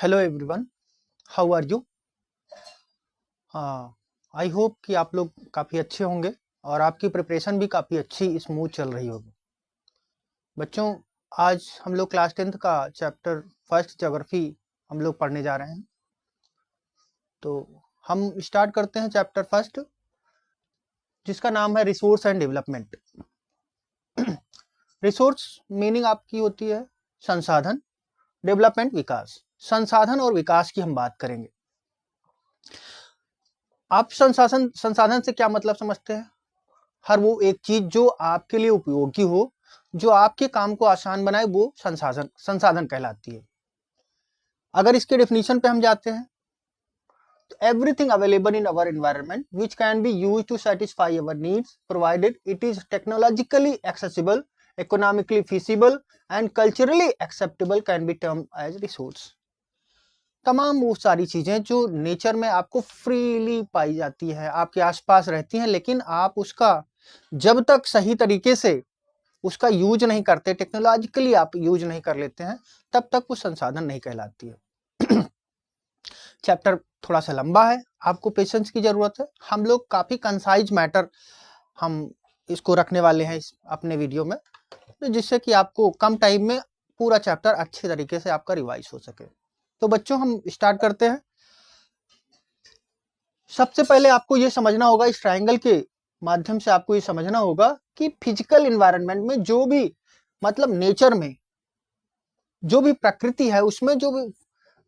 Hello everyone, how are you? हाँ, I hope कि आप लोग काफ़ी अच्छे होंगे और आपकी प्रिपरेशन भी काफ़ी अच्छी स्मूथ चल रही होगी। बच्चों, आज हम लोग क्लास 10th का चैप्टर फर्स्ट ज्योग्राफी हम लोग पढ़ने जा रहे हैं। तो हम स्टार्ट करते हैं चैप्टर फर्स्ट, जिसका नाम है resource and development. Resource meaning आपकी होती है संसाधन, डेवलपमेंट विकास। संसाधन और विकास की हम बात करेंगे। आप संसाधन संसाधन से क्या मतलब समझते हैं? हर वो एक चीज जो आपके लिए उपयोगी हो, जो आपके काम को आसान बनाए, वो संसाधन संसाधन कहलाती है। अगर इसके डेफिनेशन पे हम जाते हैं तो everything available in our environment which can be used to satisfy our needs provided it is technologically accessible, economically feasible and culturally acceptable can be term as resource. तमाम वो सारी चीजें जो नेचर में आपको फ्रीली पाई जाती है, आपके आसपास रहती हैं, लेकिन आप उसका जब तक सही तरीके से उसका यूज नहीं करते, टेक्नोलॉजिकली आप यूज नहीं कर लेते हैं, तब तक वो संसाधन नहीं कहलाती है। चैप्टर थोड़ा सा लंबा है, आपको पेशेंस की जरूरत है। हम लोग काफी कंसाइज मैटर हम इसको रखने वाले हैं अपने वीडियो में, जिससे कि आपको कम टाइम में पूरा चैप्टर अच्छे तरीके से आपका रिवाइज हो सके। तो बच्चों, हम स्टार्ट करते हैं। सबसे पहले आपको ये समझना होगा, इस ट्रायंगल के माध्यम से आपको ये समझना होगा कि फिजिकल एनवायरनमेंट में जो भी, मतलब नेचर में जो भी प्रकृति है, उसमें जो भी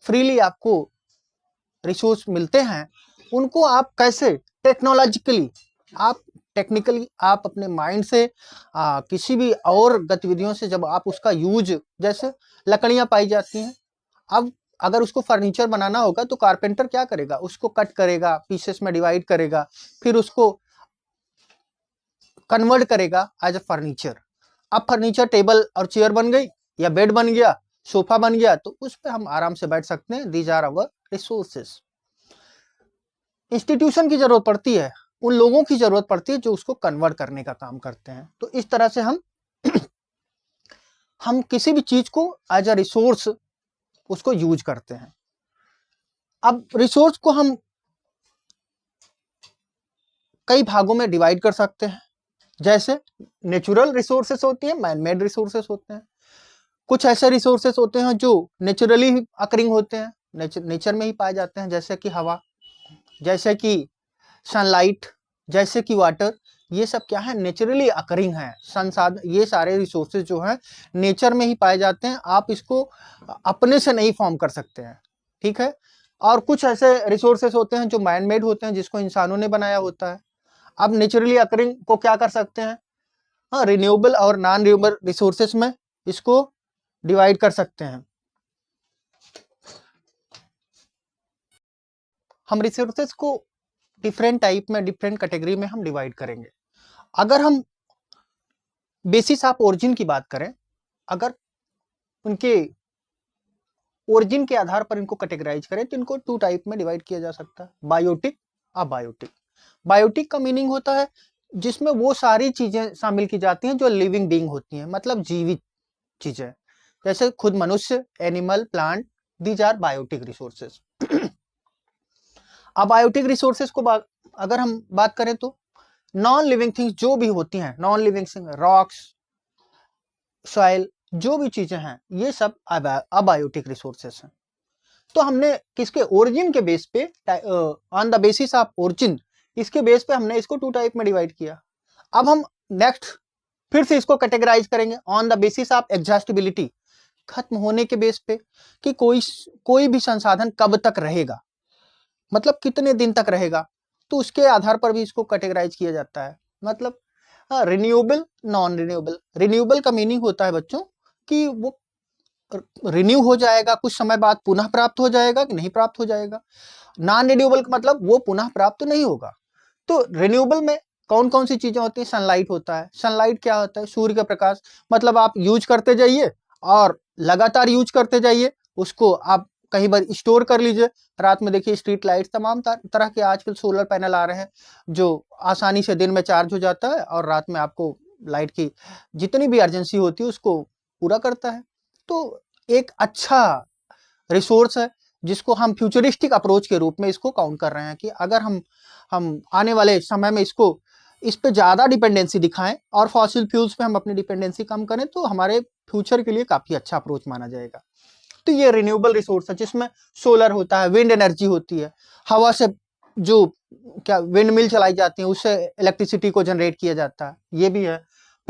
फ्रीली आपको रिसोर्स मिलते हैं, उनको आप कैसे टेक्नोलॉजिकली, आप टेक्निकली, आप अपने माइंड से किसी भी और गतिविधियों से जब आप उसका यूज, जैसे लकड़ियां पाई जाती हैं, अब अगर उसको फर्नीचर बनाना होगा तो कारपेंटर क्या करेगा? उसको कट करेगा, पीसेस में डिवाइड करेगा, फिर उसको कन्वर्ट करेगा एज अ फर्नीचर। अब फर्नीचर टेबल और चेयर बन गई, या बेड बन गया, सोफा बन गया, तो उस पर हम आराम से बैठ सकते हैं। These are our resources. Institution की जरूरत पड़ती है, उन लोगों की जरूरत पड़ती है जो उसको कन्वर्ट करने का काम करते हैं। तो इस तरह से हम किसी भी चीज को एज अ रिसोर्स उसको यूज करते हैं। अब रिसोर्स को हम कई भागों में डिवाइड कर सकते हैं। जैसे नेचुरल रिसोर्सेस होती है, मैन मेड रिसोर्सेस होते हैं। कुछ ऐसे रिसोर्सेस होते हैं जो नेचुरली अकरिंग होते हैं, नेचर में ही पाए जाते हैं, जैसे कि हवा, जैसे कि सनलाइट, जैसे कि वाटर। ये सब क्या है? नेचुरली अकरिंग है संसाधन। ये सारे रिसोर्सेज जो हैं नेचर में ही पाए जाते हैं, आप इसको अपने से नहीं फॉर्म कर सकते हैं, ठीक है। और कुछ ऐसे रिसोर्सेज होते हैं जो मैन मेड होते हैं, जिसको इंसानों ने बनाया होता है। अब नेचुरली अकरिंग को क्या कर सकते हैं? हाँ, रिन्यूएबल और नॉन रिन्यूएबल रिसोर्सेज में इसको डिवाइड कर सकते हैं। हम रिसोर्सेज को डिफरेंट टाइप में, डिफरेंट कैटेगरी में हम डिवाइड करेंगे। अगर हम बेसिस ऑफ ओरिजिन की बात करें, अगर उनके ओरिजिन के आधार पर इनको कैटेगराइज करें, तो इनको 2 टाइप में डिवाइड किया जा सकता है, बायोटिक, अबायोटिक। बायोटिक का मीनिंग होता है जिसमें वो सारी चीजें शामिल की जाती हैं जो लिविंग बीइंग होती हैं, मतलब जीवित चीजें, जैसे खुद मनुष्य, animal, plant. These are biotic resources. Abiotic resources को अगर हम बात करें तो नॉन लिविंग थिंग्स जो भी होती हैं, non living thing, rocks, soil, जो भी चीजें हैं, ये सब अबायोटिक रिसोर्सेज हैं। तो हमने किसके ओरिजिन के बेस पे, on the basis of origin, इसके बेस पे हमने इसको 2 टाइप में डिवाइड किया। अब हम नेक्स्ट फिर से इसको कैटेगराइज करेंगे on the basis of exhaustibility, खत्म होने के बेस पे, कि कोई भी संसाधन कब तक रहेगा, मतलब कितने दिन तक रहेगा, तो उसके आधार पर भी इसको कैटेगराइज किया जाता है। मतलब रिन्यूएबल, नॉन रिन्यूएबल। रिन्यूएबल का मीनिंग होता है बच्चों कि वो रिन्यू हो जाएगा, कुछ समय बाद पुनः प्राप्त हो जाएगा कि नहीं प्राप्त हो जाएगा। नॉन रिन्यूएबल का मतलब वो पुनः प्राप्त नहीं होगा। तो रिन्यूएबल में कौन कौन सी चीजें होती हैं? सनलाइट होता है। सनलाइट क्या होता है? सूर्य का प्रकाश। मतलब आप यूज करते जाइए और लगातार यूज करते जाइए, उसको आप कहीं बार स्टोर कर लीजिए। रात में देखिए स्ट्रीट लाइट, तमाम तरह के आजकल सोलर पैनल आ रहे हैं जो आसानी से दिन में चार्ज हो जाता है और रात में आपको लाइट की जितनी भी अर्जेंसी होती है उसको पूरा करता है। तो एक अच्छा रिसोर्स है जिसको हम फ्यूचरिस्टिक अप्रोच के रूप में इसको काउंट कर रहे हैं कि अगर हम आने वाले समय में इसको इस पे ज़्यादा डिपेंडेंसी दिखाएं और फॉसिल फ्यूल्स पे हम अपनी डिपेंडेंसी कम करें तो हमारे फ्यूचर के लिए काफ़ी अच्छा अप्रोच माना जाएगा। तो ये रिन्यूएबल रिसोर्स है जिसमें सोलर होता है, विंड एनर्जी होती है, हवा से जो क्या विंड मिल चलाई जाती है उससे इलेक्ट्रिसिटी को जनरेट किया जाता है, ये भी है।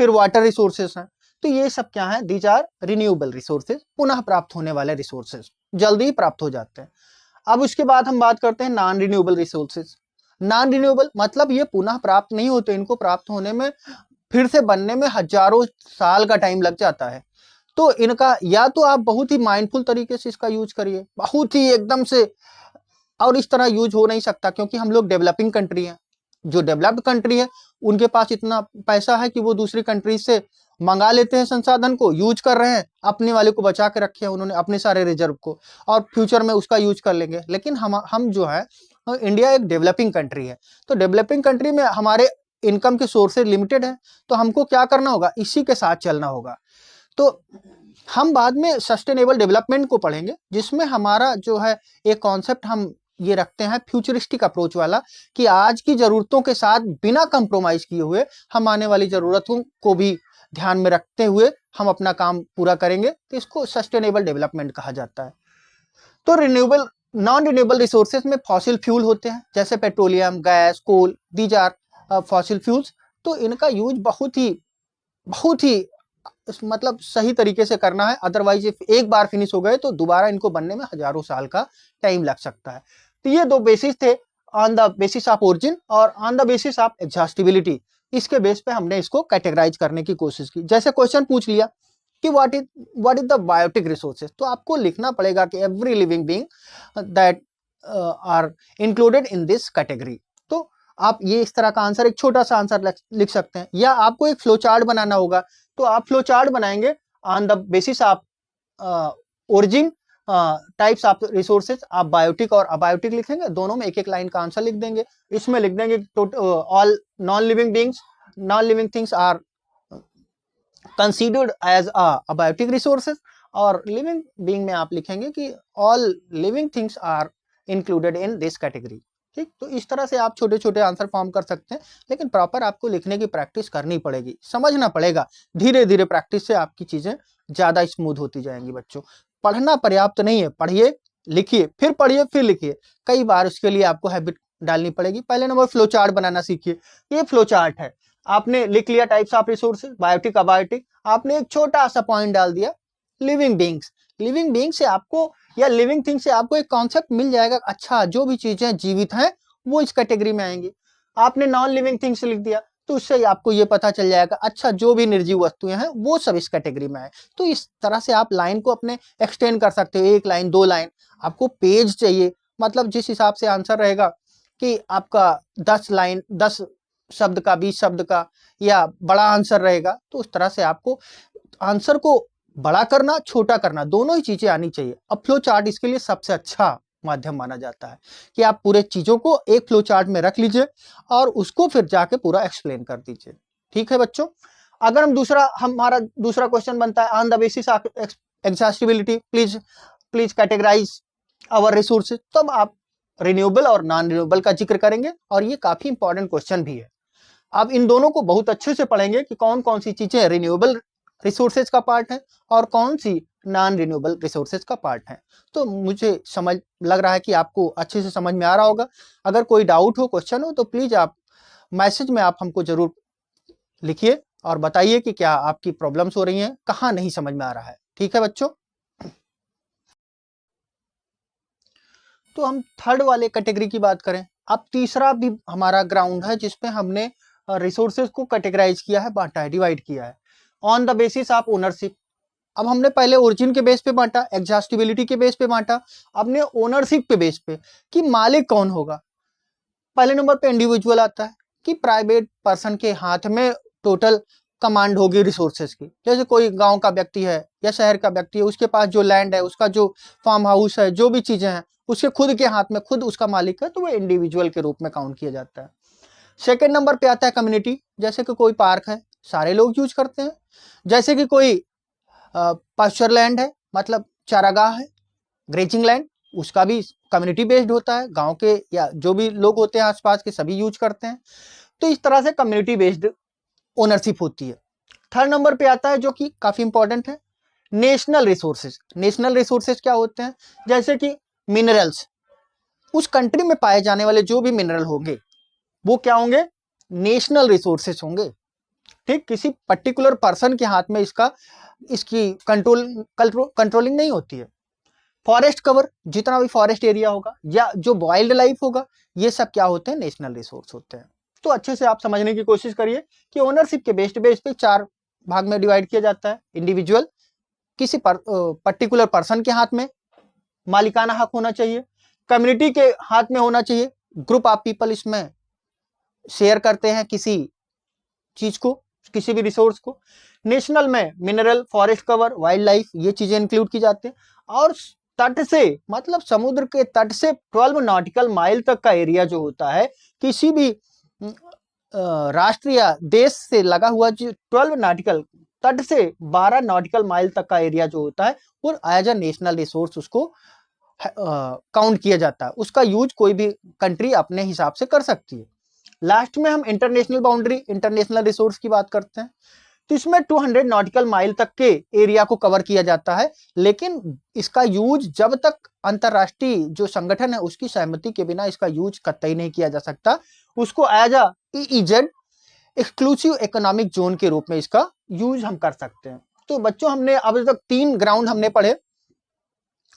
फिर वाटर रिसोर्सेस हैं, तो ये सब क्या है, दीज आर रिन्यूएबल रिसोर्सेज, पुनः प्राप्त होने वाले रिसोर्सेज, जल्दी ही प्राप्त हो जाते हैं। अब उसके बाद हम बात करते हैं non renewable resources. Non renewable मतलब ये पुनः प्राप्त नहीं होते, इनको प्राप्त होने में, फिर से बनने में हजारों साल का टाइम लग जाता है। तो इनका या तो आप बहुत ही माइंडफुल तरीके से इसका यूज करिए, बहुत ही एकदम से, और इस तरह यूज हो नहीं सकता क्योंकि हम लोग डेवलपिंग कंट्री हैं। जो डेवलप्ड कंट्री है उनके पास इतना पैसा है कि वो दूसरी कंट्री से मंगा लेते हैं संसाधन को, यूज कर रहे हैं, अपने वाले को बचा के रखे हैं उन्होंने अपने सारे रिजर्व को, और फ्यूचर में उसका यूज कर लेंगे। लेकिन हम जो है, इंडिया एक डेवलपिंग कंट्री है, तो डेवलपिंग कंट्री में हमारे इनकम के सोर्सेज लिमिटेड है, तो हमको क्या करना होगा, इसी के साथ चलना होगा। तो हम बाद में सस्टेनेबल डेवलपमेंट को पढ़ेंगे जिसमें हमारा जो है एक कॉन्सेप्ट हम ये रखते हैं फ्यूचरिस्टिक अप्रोच वाला, कि आज की जरूरतों के साथ बिना कंप्रोमाइज किए हुए हम आने वाली जरूरतों को भी ध्यान में रखते हुए हम अपना काम पूरा करेंगे, तो इसको सस्टेनेबल डेवलपमेंट कहा जाता है। तो रिन्यूएबल नॉन रिन्यूएबल रिसोर्सेज में फॉसिल फ्यूल होते हैं जैसे petroleum, gas, coal, these are fossil fuels. तो इनका यूज बहुत ही मतलब सही तरीके से करना है, अदरवाइज एक बार फिनिश हो गए तो दोबारा इनको बनने में हजारों साल का टाइम लग सकता है। तो ये दो बेसिस थे, on the basis of origin और on the basis of exhaustibility. इसके बेस पे हमने इसको कैटेगराइज करने की कोशिश की। जैसे क्वेश्चन पूछ लिया कि what is the biotic resources, तो आपको लिखना पड़ेगा कि every living being that are included in this category. तो आप ये इस तरह का आंसर, एक छोटा सा आंसर लिख सकते हैं, या आपको एक फ्लो चार्ट बनाना होगा, तो आप फ्लो चार्ट बनाएंगे on the basis of origin, types of resources. आप बायोटिक और अबायोटिक लिखेंगे, दोनों में एक एक लाइन का आंसर लिख देंगे। इसमें लिख देंगे all non living things are considered as abiotic resources, और लिविंग बीइंग में आप लिखेंगे कि all living things are included in this category. ठीक, तो इस तरह से आप छोटे छोटे आंसर फॉर्म कर सकते हैं, लेकिन प्रॉपर आपको लिखने की प्रैक्टिस करनी पड़ेगी, समझना पड़ेगा। धीरे धीरे प्रैक्टिस से आपकी चीजें ज्यादा स्मूथ होती जाएंगी। बच्चों, पढ़ना पर्याप्त नहीं है, पढ़िए, लिखिए, फिर पढ़िए, फिर लिखिए। कई बार उसके लिए आपको हैबिट डालनी पड़ेगी। पहले नंबर फ्लो चार्ट बनाना सीखिए। ये फ्लो चार्ट है, आपने लिख लिया types of resources, biotic, abiotic, आपने एक छोटा सा पॉइंट डाल दिया लिविंग बीइंग्स। लिविंग बीइंग से आपको, या लिविंग थिंग से आपको एक कॉन्सेप्ट मिल जाएगा, अच्छा जो भी चीजें जीवित हैं वो इस कैटेगरी में आएंगी। आपने नॉन लिविंग थिंग्स लिख दिया तो उससे आपको ये पता चल जाएगा, अच्छा जो भी निर्जीव वस्तुएं हैं वो सब इस कैटेगरी में है। तो इस तरह से आप लाइन को अपने एक्सटेंड कर सकते हो, एक लाइन, दो लाइन। आपको पेज चाहिए, मतलब जिस हिसाब से आंसर रहेगा कि आपका 10 लाइन, 10 शब्द का, 20 शब्द का, या बड़ा आंसर रहेगा, तो उस तरह से आपको आंसर को बड़ा करना, छोटा करना, दोनों ही चीजें आनी चाहिए। अब फ्लो चार्ट इसके लिए सबसे अच्छा माध्यम माना जाता है कि आप पूरे चीजों को एक फ्लो चार्ट में रख लीजिए और उसको फिर जाके पूरा एक्सप्लेन कर दीजिए। ठीक है बच्चों, अगर हमारा दूसरा क्वेश्चन बनता है on the basis of exhaustibility, please categorise our resources, तब आप रिन्यूएबल और नॉन रिन्यूएबल का जिक्र करेंगे, और ये काफी इंपॉर्टेंट क्वेश्चन भी है। आप इन दोनों को बहुत अच्छे से पढ़ेंगे कि कौन कौन सी चीजें रिन्यूएबल रिसोर्सेज का पार्ट है और कौन सी नॉन रिन्यूएबल रिसोर्सेज का पार्ट है। तो मुझे समझ लग रहा है कि आपको अच्छे से समझ में आ रहा होगा। अगर कोई डाउट हो, क्वेश्चन हो, तो प्लीज आप मैसेज में आप हमको जरूर लिखिए और बताइए कि क्या आपकी प्रॉब्लम्स हो रही हैं, कहाँ नहीं समझ में आ रहा है। ठीक है बच्चों, तो हम थर्ड वाले कैटेगरी की बात करें। अब तीसरा भी हमारा ग्राउंड है जिसपे हमने रिसोर्सेज को कैटेगराइज किया है, बांटा है, डिवाइड किया है on the basis of ownership. अब हमने पहले ओरिजिन के बेस पे बांटा, एग्जॉस्टिबिलिटी के बेस पे बांटा, अपने ओनरशिप के बेस पे कि मालिक कौन होगा। पहले नंबर पे इंडिविजुअल आता है कि प्राइवेट पर्सन के हाथ में टोटल कमांड होगी रिसोर्सेज की। जैसे कोई गांव का व्यक्ति है या शहर का व्यक्ति है, उसके पास जो लैंड है, उसका जो फार्म हाउस है, जो भी चीजें हैं उसके खुद के हाथ में, खुद उसका मालिक है, तो वो इंडिविजुअल के रूप में काउंट किया जाता है। सेकेंड नंबर पे आता है कम्युनिटी, जैसे कि कोई पार्क है, सारे लोग यूज करते हैं। जैसे कि कोई पास्चर लैंड है, मतलब चारागाह है, ग्रेजिंग लैंड, उसका भी कम्युनिटी बेस्ड होता है, गांव के या जो भी लोग होते हैं आसपास के सभी यूज करते हैं। तो इस तरह से कम्युनिटी बेस्ड ओनरशिप होती है। थर्ड नंबर पे आता है जो कि काफी इंपॉर्टेंट है, नेशनल रिसोर्सेज। नेशनल रिसोर्सेज क्या होते हैं, जैसे कि मिनरल्स, उस कंट्री में पाए जाने वाले जो भी मिनरल होंगे वो क्या होंगे, नेशनल रिसोर्सेज होंगे। ठीक, किसी पर्टिकुलर पर्सन के हाथ में इसकी कंट्रोलिंग नहीं होती है। फॉरेस्ट कवर, जितना भी फॉरेस्ट एरिया होगा या जो वाइल्ड लाइफ होगा, ये सब क्या होते हैं, नेशनल रिसोर्स होते हैं। तो अच्छे से आप समझने की कोशिश करिए कि ओनरशिप के बेस्ड बेस पे 4 भाग में डिवाइड किया जाता है। इंडिविजुअल, किसी पर्टिकुलर पर्सन के हाथ में मालिकाना हक होना चाहिए, कम्युनिटी के हाथ में होना चाहिए, ग्रुप ऑफ पीपल इसमें शेयर करते हैं किसी चीज को, किसी भी रिसोर्स को। नेशनल में mineral, forest cover, wild life, ये चीजें इंक्लूड की जाती हैं। और तट से, मतलब समुद्र के तट से 12 नॉटिकल माइल तक का एरिया जो होता है, किसी भी राष्ट्र या देश से लगा हुआ जो 12 नॉटिकल, तट से 12 नॉटिकल माइल तक का एरिया जो होता है, वो एज अ नेशनल रिसोर्स उसको काउंट किया जाता है। उसका यूज कोई भी कंट्री अपने हिसाब से कर सकती है। लास्ट में हम इंटरनेशनल बाउंड्री, इंटरनेशनल रिसोर्स की बात करते हैं। तो इसमें 200 नॉटिकल माइल तक के एरिया को कवर किया जाता है, लेकिन इसका यूज जब तक अंतरराष्ट्रीय जो संगठन है उसकी सहमति के बिना इसका यूज कतई नहीं किया जा सकता। उसको as a EEZ, exclusive economic zone के रूप में इसका यूज हम कर सकते हैं। तो बच्चों, हमने अब तक 3 ग्राउंड हमने पढ़े।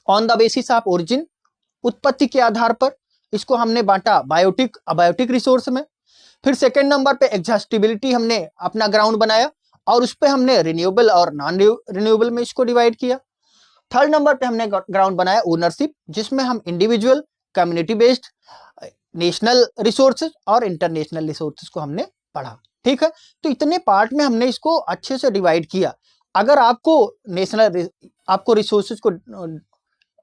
On the basis of origin, उत्पत्ति के आधार पर इसको हमने बांटा बायोटिक, अबायोटिक रिसोर्स में। फिर सेकंड नंबर पे एग्जॉस्टिबिलिटी हमने अपना ग्राउंड बनाया, और उस पे हमने रिन्यूएबल और नॉन रिन्यूएबल में इसको डिवाइड किया। थर्ड नंबर पे हमने ग्राउंड बनाया ओनरशिप, जिसमें हम individual, community based, national resources और इंटरनेशनल रिसोर्सेज को हमने पढ़ा। ठीक है, तो इतने पार्ट में हमने इसको अच्छे से डिवाइड किया। अगर आपको रिसोर्सेज को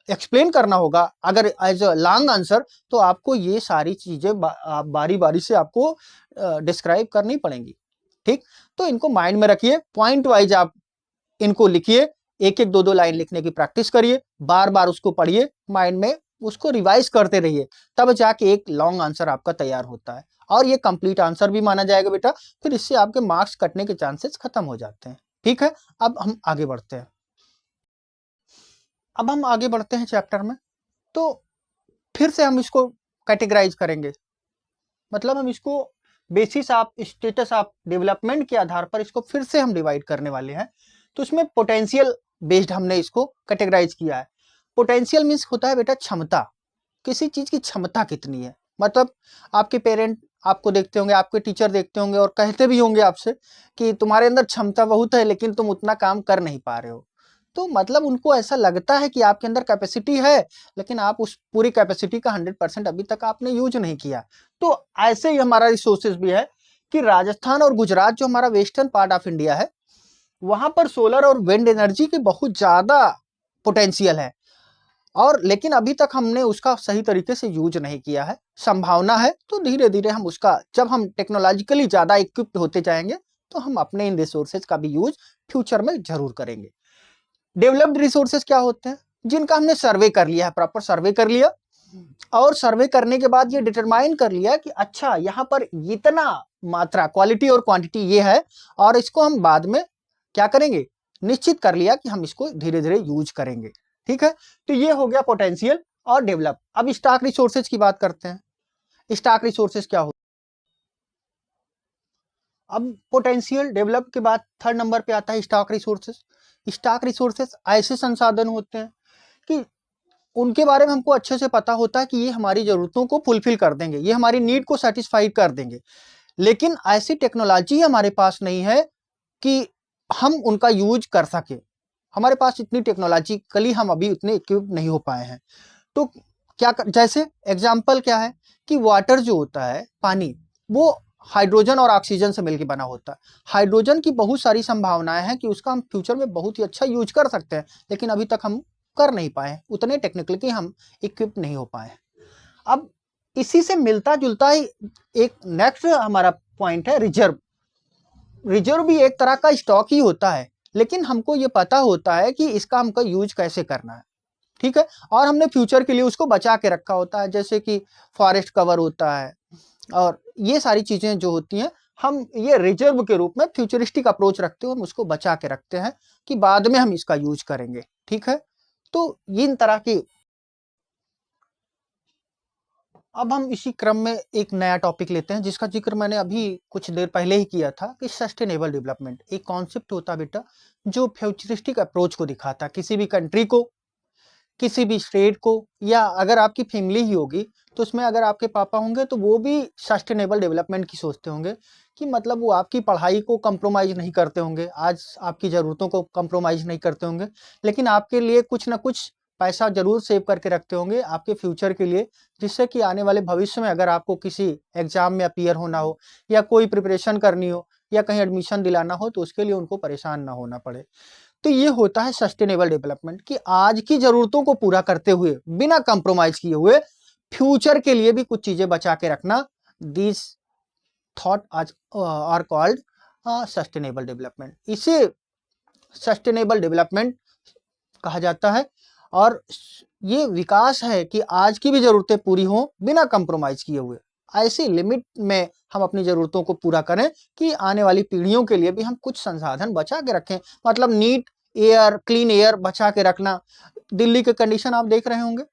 एक्सप्लेन करना होगा, अगर एज अ लॉन्ग आंसर, तो आपको ये सारी चीजें बारी बारी से आपको डिस्क्राइब करनी पड़ेंगी। ठीक, तो इनको माइंड में रखिए, पॉइंट वाइज आप इनको लिखिए, एक एक 2-2 लाइन लिखने की प्रैक्टिस करिए, बार बार उसको पढ़िए, माइंड में उसको रिवाइज करते रहिए, तब जाके एक लॉन्ग आंसर आपका तैयार होता है। और ये कंप्लीट आंसर भी माना जाएगा बेटा, फिर इससे आपके मार्क्स कटने के चांसेस खत्म हो जाते हैं। ठीक है, अब हम आगे बढ़ते हैं। अब हम आगे बढ़ते हैं चैप्टर में। तो फिर से हम इसको कैटेगराइज करेंगे, मतलब हम इसको basis of status of development के आधार पर इसको फिर से हम डिवाइड करने वाले हैं। तो इसमें पोटेंशियल बेस्ड हमने इसको कैटेगराइज किया है। पोटेंशियल मीन्स होता है बेटा क्षमता, किसी चीज की क्षमता कितनी है। मतलब आपके पेरेंट आपको देखते होंगे, आपके टीचर देखते होंगे और कहते भी होंगे आपसे कि तुम्हारे अंदर क्षमता बहुत है लेकिन तुम उतना काम कर नहीं पा रहे हो। तो मतलब उनको ऐसा लगता है कि आपके अंदर कैपेसिटी है, लेकिन आप उस पूरी कैपेसिटी का 100% अभी तक आपने यूज नहीं किया। तो ऐसे ही हमारा रिसोर्सेज भी है कि राजस्थान और गुजरात जो हमारा वेस्टर्न पार्ट ऑफ इंडिया है, वहां पर सोलर और विंड एनर्जी की बहुत ज्यादा पोटेंशियल है, और लेकिन अभी तक हमने उसका सही तरीके से यूज नहीं किया है। संभावना है, तो धीरे धीरे हम उसका, जब हम टेक्नोलॉजिकली ज्यादा इक्विप्ड होते जाएंगे तो हम अपने इन रिसोर्सेज का भी यूज फ्यूचर में जरूर करेंगे। डेवलप्ड रिसोर्सेज क्या होते हैं, जिनका हमने सर्वे कर लिया है, प्रॉपर सर्वे कर लिया, और सर्वे करने के बाद ये डिटरमाइन कर लिया कि अच्छा यहाँ पर इतना मात्रा, क्वालिटी और क्वांटिटी ये है, और इसको हम बाद में क्या करेंगे, निश्चित कर लिया कि हम इसको धीरे धीरे यूज करेंगे। ठीक है, तो ये हो गया पोटेंशियल और डेवलप। अब स्टॉक रिसोर्सेज की बात करते हैं। स्टॉक रिसोर्सेज क्या हो, अब पोटेंशियल डेवलप के बाद थर्ड नंबर पे आता है स्टॉक रिसोर्सेज। स्टॉक रिसोर्सेज ऐसे संसाधन होते हैं कि उनके बारे में हमको अच्छे से पता होता है कि ये हमारी जरूरतों को फुलफिल कर देंगे, ये हमारी नीड को सेटिस्फाई कर देंगे, लेकिन ऐसी टेक्नोलॉजी हमारे पास नहीं है कि हम उनका यूज कर सके। हमारे पास इतनी टेक्नोलॉजिकली हम अभी उतने इक्विप नहीं हो पाए हैं। तो क्या जैसे एग्जाम्पल क्या है कि वाटर जो होता है, पानी, वो हाइड्रोजन और ऑक्सीजन से मिलकर बना होता है। हाइड्रोजन की बहुत सारी संभावनाएं हैं कि उसका हम फ्यूचर में बहुत ही अच्छा यूज कर सकते हैं, लेकिन अभी तक हम कर नहीं पाए, उतने टेक्निकली हम इक्विप नहीं हो पाए। अब इसी से मिलता जुलता ही एक नेक्स्ट हमारा पॉइंट है रिजर्व। रिजर्व भी एक तरह का स्टॉक ही होता है, लेकिन हमको ये पता होता है कि इसका हमको यूज कैसे करना है। ठीक है। और हमने फ्यूचर के लिए उसको बचा के रखा होता है, जैसे कि फॉरेस्ट कवर होता है, और ये सारी चीजें जो होती हैं हम ये रिजर्व के रूप में फ्यूचरिस्टिक अप्रोच रखते हैं और उसको बचा के रखते हैं कि बाद में हम इसका यूज करेंगे, ठीक है। तो इन तरह की, अब हम इसी क्रम में एक नया टॉपिक लेते हैं जिसका जिक्र मैंने अभी कुछ देर पहले ही किया था कि सस्टेनेबल डेवलपमेंट एक कॉन्सेप्ट होता है बेटा, जो फ्यूचरिस्टिक अप्रोच को दिखाता है किसी भी कंट्री को, किसी भी स्टेट को, या अगर आपकी फैमिली ही होगी तो उसमें अगर आपके पापा होंगे तो वो भी सस्टेनेबल डेवलपमेंट की सोचते होंगे, कि मतलब वो आपकी पढ़ाई को कंप्रोमाइज नहीं करते होंगे, आज आपकी ज़रूरतों को कंप्रोमाइज नहीं करते होंगे, लेकिन आपके लिए कुछ ना कुछ पैसा जरूर सेव करके रखते होंगे आपके फ्यूचर के लिए, जिससे कि आने वाले भविष्य में अगर आपको किसी एग्जाम में अपीयर होना हो, या कोई प्रिपरेशन करनी हो, या कहीं एडमिशन दिलाना हो, तो उसके लिए उनको परेशान ना होना पड़े। तो ये होता है सस्टेनेबल डेवलपमेंट, कि आज की जरूरतों को पूरा करते हुए बिना कंप्रोमाइज किए हुए फ्यूचर के लिए भी कुछ चीजें बचा के रखना, दिस थॉट आज आर कॉल्ड सस्टेनेबल डेवलपमेंट। इसे सस्टेनेबल डेवलपमेंट कहा जाता है, और ये विकास है कि आज की भी जरूरतें पूरी हों बिना कंप्रोमाइज किए हुए, ऐसी लिमिट में हम अपनी जरूरतों को पूरा करें कि आने वाली पीढ़ियों के लिए भी हम कुछ संसाधन बचा के रखें, मतलब नीट एयर, क्लीन एयर बचा के रखना। दिल्ली के कंडीशन आप देख रहे होंगे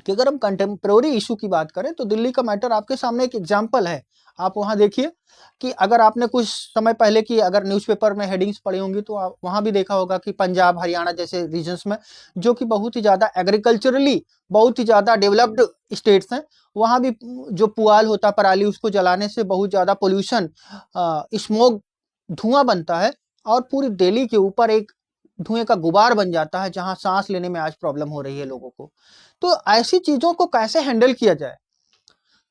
कि अगर हम कंटेम्प्रेरी इशू की बात करें तो दिल्ली का मैटर आपके सामने एक एग्जाम्पल है। आप वहां देखिए कि अगर आपने कुछ समय पहले की अगर न्यूज़पेपर में हेडिंग्स पढ़ी होंगी तो आप वहां भी देखा होगा कि पंजाब हरियाणा जैसे रीजन्स में, जो कि बहुत ही ज्यादा एग्रीकल्चरली बहुत ही ज्यादा डेवलप्ड स्टेट्स हैं, वहां भी जो पुआल होता है पराली, उसको जलाने से बहुत ज्यादा पोल्यूशन, स्मोक, धुआं बनता है, और पूरी दिल्ली के ऊपर एक धुएं का गुबार बन जाता है, जहां सांस लेने में आज प्रॉब्लम हो रही है लोगों को। तो ऐसी चीजों को कैसे हैंडल किया जाए,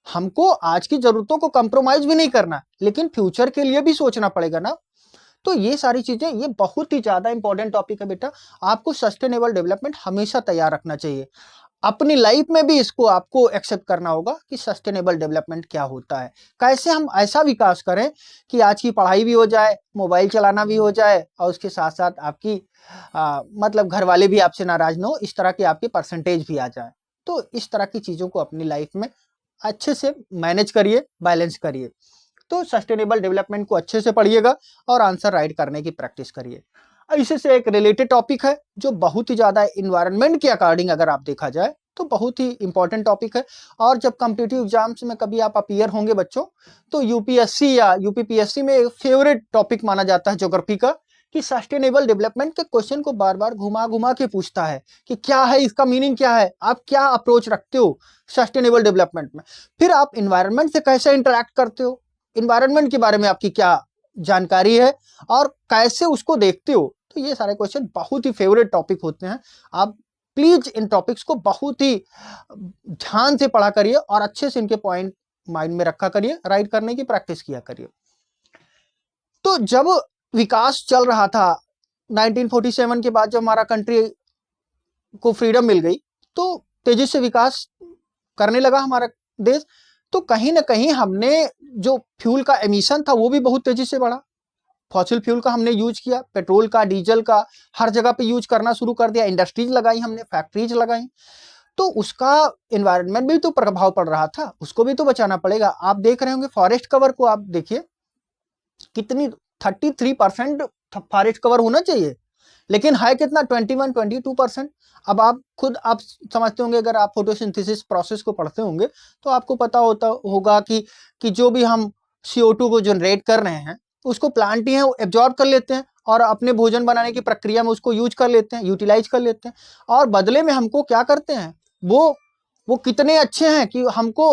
हमको आज की जरूरतों को कंप्रोमाइज भी नहीं करना, लेकिन फ्यूचर के लिए भी सोचना पड़ेगा ना। तो ये सारी चीजें, ये बहुत ही ज्यादा इंपॉर्टेंट टॉपिक है बेटा, आपको सस्टेनेबल डेवलपमेंट हमेशा तैयार रखना चाहिए। अपनी लाइफ में भी इसको आपको एक्सेप्ट करना होगा कि सस्टेनेबल डेवलपमेंट क्या होता है, कैसे हम ऐसा विकास करें कि आज की पढ़ाई भी हो जाए, मोबाइल चलाना भी हो जाए, और उसके साथ साथ आपकी मतलब घर वाले भी आपसे नाराज ना हो, इस तरह की आपकी परसेंटेज भी आ जाए। तो इस तरह की चीजों को अपनी लाइफ में अच्छे से मैनेज करिए, बैलेंस करिए। तो सस्टेनेबल डेवलपमेंट को अच्छे से पढ़िएगा और आंसर राइट करने की प्रैक्टिस करिए। इसी से एक रिलेटेड टॉपिक है जो बहुत ही ज्यादा इन्वायरमेंट के अकॉर्डिंग अगर आप देखा जाए तो बहुत ही इंपॉर्टेंट टॉपिक है, और जब कॉम्पिटिटिव एग्जाम्स में कभी आप अपीयर होंगे बच्चों, तो यूपीएससी या यूपीपीएससी में एक फेवरेट टॉपिक माना जाता है ज्योग्राफी का, कि सस्टेनेबल डेवलपमेंट के क्वेश्चन को बार बार घुमा घुमा के पूछता है कि क्या है इसका मीनिंग, क्या है, आप क्या अप्रोच रखते हो सस्टेनेबल डेवलपमेंट में, फिर आप इन्वायरमेंट से कैसे इंटरेक्ट करते हो, इन्वायरमेंट के बारे में आपकी क्या जानकारी है, और कैसे उसको देखते हो। तो ये सारे क्वेश्चन बहुत ही फेवरेट टॉपिक होते हैं। आप प्लीज इन टॉपिक्स को बहुत ही ध्यान से पढ़ा करिए और अच्छे से इनके पॉइंट माइंड में रखा करिए, राइट करने की प्रैक्टिस किया करिए। तो जब विकास चल रहा था 1947 के बाद, जब हमारा कंट्री को फ्रीडम मिल गई, तो तेजी से विकास करने लगा हमारा देश, तो कहीं ना कहीं हमने जो फ्यूल का एमिशन था वो भी बहुत तेजी से बढ़ा। फॉसिल फ्यूल का हमने यूज किया, पेट्रोल का, डीजल का, हर जगह पे यूज करना शुरू कर दिया, इंडस्ट्रीज लगाई हमने, फैक्ट्रीज लगाई, तो उसका एनवायरनमेंट भी तो प्रभाव पड़ रहा था, उसको भी तो बचाना पड़ेगा। आप देख रहे होंगे फॉरेस्ट कवर को, आप देखिए कितनी 33% फॉरेस्ट कवर होना चाहिए, लेकिन है कितना 21-22%। अब आप खुद आप समझते होंगे, अगर आप फोटोसिंथेसिस प्रोसेस को पढ़ते होंगे तो आपको पता होगा कि जो भी हम CO2 को जनरेट कर रहे हैं उसको प्लांट ही है वो एब्जॉर्ब कर लेते हैं, और अपने भोजन बनाने की प्रक्रिया में उसको यूज कर लेते हैं, यूटिलाइज कर लेते हैं, और बदले में हमको क्या करते हैं, वो कितने अच्छे हैं कि हमको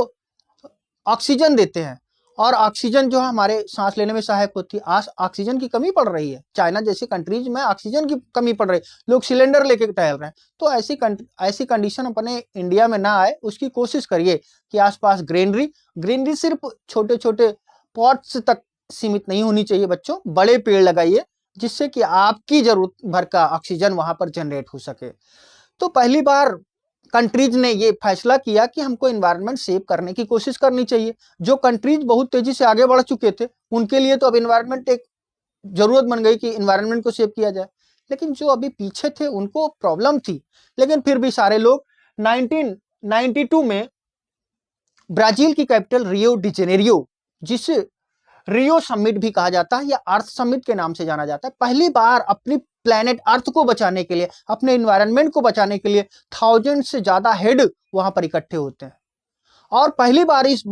ऑक्सीजन देते हैं, और ऑक्सीजन जो है हमारे सांस लेने में सहायक होती है। आज ऑक्सीजन की कमी पड़ रही है, चाइना जैसी कंट्रीज में ऑक्सीजन की कमी पड़ रही है, लोग सिलेंडर लेके टहल रहे हैं। तो ऐसी कंडीशन अपने इंडिया में ना आए, उसकी कोशिश करिए कि आसपास ग्रीनरी सिर्फ छोटे छोटे पॉट्स तक सीमित नहीं होनी चाहिए बच्चों, बड़े पेड़ लगाइए जिससे कि आपकी जरूरत भर का ऑक्सीजन वहां पर जनरेट हो सके। तो पहली बार कंट्रीज ने ये फैसला किया कि हमको एनवायरनमेंट सेव करने की कोशिश करनी चाहिए। जो कंट्रीज बहुत तेजी से आगे बढ़ चुके थे उनके लिए तो अब एनवायरनमेंट एक जरूरत बन गई कि एनवायरनमेंट को सेव किया जाए, लेकिन जो अभी पीछे थे उनको प्रॉब्लम थी, लेकिन फिर भी सारे लोग 1992 में ब्राजील की कैपिटल रियो डी जेनेरियो, जिसे रियो समिट भी कहा जाता है या अर्थ समिट के नाम से जाना जाता है, पहली बार अपनी प्लेनेट अर्थ को बचाने के लिए, अपने इन्वायरमेंट को बचाने के लिए 1000 से ज्यादा हेड वहां पर इकट्ठे होते हैं और पहली बार इस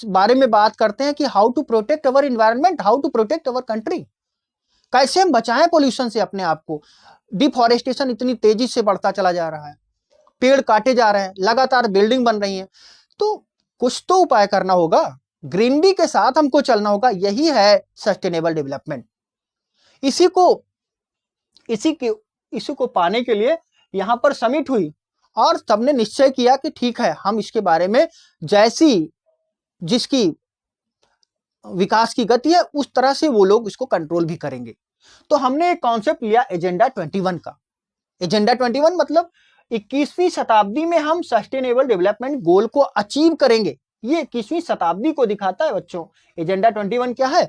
बारे में बात करते हैं कि how to protect our environment, how to protect our country, कैसे हम बचाएं पोल्यूशन से अपने आप को। डिफॉरेस्टेशन इतनी तेजी से बढ़ता चला जा रहा है, पेड़ काटे जा रहे हैं, लगातार बिल्डिंग बन रही है, तो कुछ तो उपाय करना होगा, ग्रीनरी के साथ हमको चलना होगा। यही है सस्टेनेबल डेवलपमेंट। इसी को पाने के लिए यहां पर समिट हुई और सबने निश्चय किया कि ठीक है, हम इसके बारे में जिसकी विकास की गति है उस तरह से वो लोग इसको कंट्रोल भी करेंगे। तो हमने एक कॉन्सेप्ट लिया एजेंडा 21 का। एजेंडा 21 मतलब 21वीं शताब्दी में हम सस्टेनेबल डेवलपमेंट गोल को अचीव करेंगे। ये 21वीं शताब्दी को दिखाता है बच्चों। एजेंडा 21 क्या है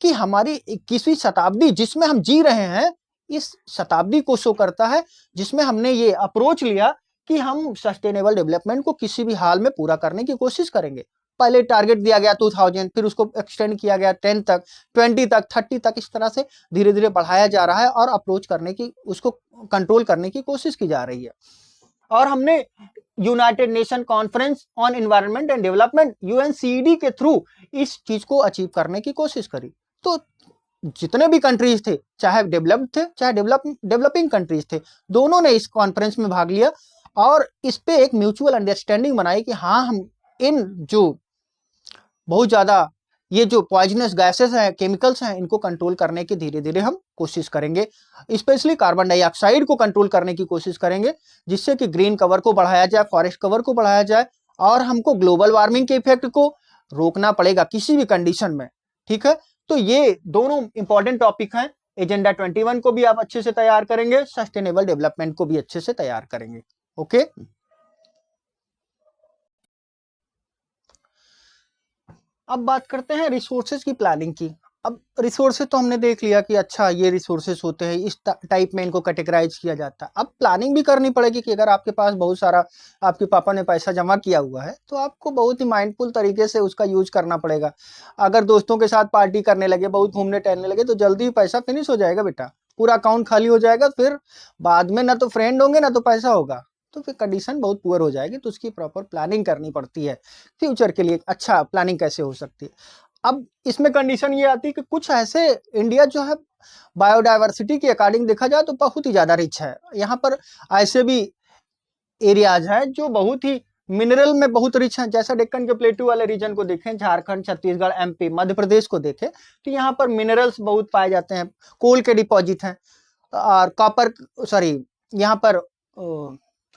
कि हमारी 21वीं शताब्दी जिसमें हम जी रहे हैं, इस शताब्दी को शो करता है जिसमें हमने ये अप्रोच लिया कि हम सस्टेनेबल डेवलपमेंट को किसी भी हाल में पूरा करने की कोशिश करेंगे। पहले टारगेट दिया गया 2000, फिर उसको एक्सटेंड किया गया 10 तक, 20 तक, 30 तक, इस तरह से धीरे धीरे बढ़ाया जा रहा है और अप्रोच करने की, उसको कंट्रोल करने की कोशिश की जा रही है। और हमने United nation conference on environment and development UNCED के थ्रू इस चीज को अचीव करने की कोशिश करी। तो जितने भी कंट्रीज थे, चाहे डेवलप्ड थे चाहे डेवलपिंग कंट्रीज थे, दोनों ने इस कॉन्फ्रेंस में भाग लिया और इस पे एक म्यूचुअल अंडरस्टैंडिंग बनाई कि हाँ, हम इन जो बहुत ज्यादा ये जो पॉइजनस गैसेस हैं, केमिकल्स हैं, इनको कंट्रोल करने की धीरे धीरे हम कोशिश करेंगे। स्पेशली कार्बन डाइऑक्साइड को कंट्रोल करने की कोशिश करेंगे, जिससे कि ग्रीन कवर को बढ़ाया जाए, फॉरेस्ट कवर को बढ़ाया जाए और हमको ग्लोबल वार्मिंग के इफेक्ट को रोकना पड़ेगा किसी भी कंडीशन में। ठीक है, तो ये दोनों इंपॉर्टेंट टॉपिक हैं। एजेंडा 21 को भी आप अच्छे से तैयार करेंगे, सस्टेनेबल डेवलपमेंट को भी अच्छे से तैयार करेंगे। ओके, अब बात करते हैं रिसोर्सेज की प्लानिंग की। अब रिसोर्सेज तो हमने देख लिया कि अच्छा ये रिसोर्सेज होते हैं, इस टाइप में इनको कैटेगराइज किया जाता है। अब प्लानिंग भी करनी पड़ेगी कि अगर आपके पास बहुत सारा आपके पापा ने पैसा जमा किया हुआ है तो आपको बहुत ही माइंडफुल तरीके से उसका यूज करना पड़ेगा। अगर दोस्तों के साथ पार्टी करने लगे, बहुत घूमने टहलने लगे, तो जल्दी पैसा फिनिश हो जाएगा बेटा, पूरा अकाउंट खाली हो जाएगा, फिर बाद में ना तो फ्रेंड होंगे ना तो पैसा होगा, तो फिर कंडीशन बहुत पुअर हो जाएगी। तो उसकी प्रॉपर प्लानिंग करनी पड़ती है फ्यूचर के लिए। अच्छा, प्लानिंग कैसे हो सकती है? अब इसमें कंडीशन ये आती है कि कुछ ऐसे इंडिया जो है बायोडायवर्सिटी के अकॉर्डिंग देखा जाए तो बहुत ही ज्यादा रिच है। यहाँ पर ऐसे भी एरियाज हैं जो बहुत ही मिनरल में बहुत रिच हैं। जैसा डेक्कन के प्लेटू वाले रीजन को देखें, झारखंड, छत्तीसगढ़, MP, मध्य प्रदेश को देखें, तो यहाँ पर मिनरल्स बहुत पाए जाते हैं, कोल के डिपॉजिट हैं और यहाँ पर